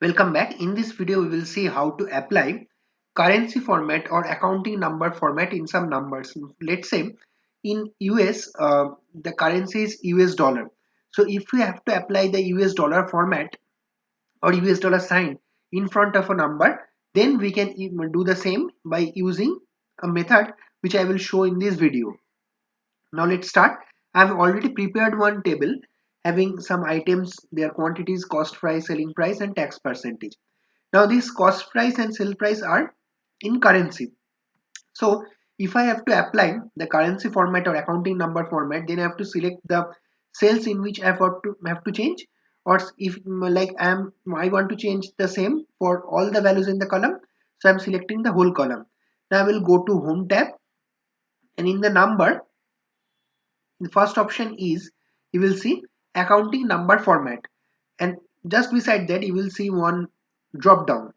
Welcome back. In this video, we will see how to apply currency format or accounting number format in some numbers. Let's say in US, the currency is US dollar. So if we have to apply the US dollar format or US dollar sign in front of a number, then we can even do the same by using a method which I will show in this video. Now let's start. I have already prepared one table having some items, their quantities, cost price, selling price and tax percentage. Now these cost price and sell price are in currency. So if I have to apply the currency format or accounting number format, then I have to select the cells in which I have to change, or if like I want to change the same for all the values in the column. So I'm selecting the whole column. Now I will go to home tab, and in the number, the first option is, you will see accounting number format, and just beside that you will see one drop down.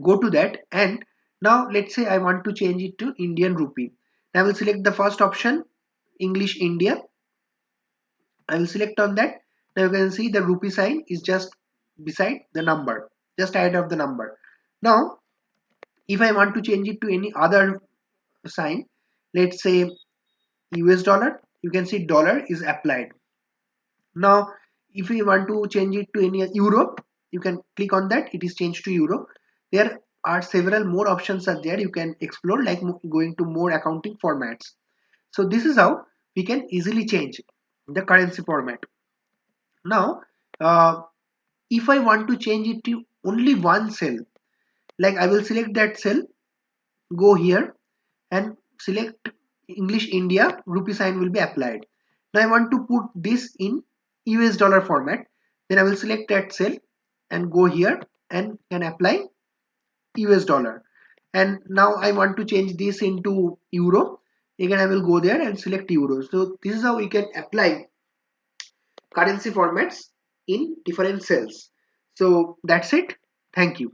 Go to that, and now let's say I want to change it to Indian rupee. I will select the first option, English India. I will select on that. Now you can see the rupee sign is just beside the number, just ahead of the number. Now if I want to change it to any other sign, let's say US dollar, you can see dollar is applied. Now if you want to change it to any euro, you can click on that, it is changed to euro. There are several more options are there, you can explore, like going to more accounting formats. So this is how we can easily change the currency format. Now if I want to change it to only one cell, like I will select that cell, go here and select English India, rupee sign will be applied. Now I want to put this in US dollar format, then I will select that cell and go here and can apply US dollar. And now I want to change this into euro, again I will go there and select euro. So this is how we can apply currency formats in different cells. So that's it. Thank you.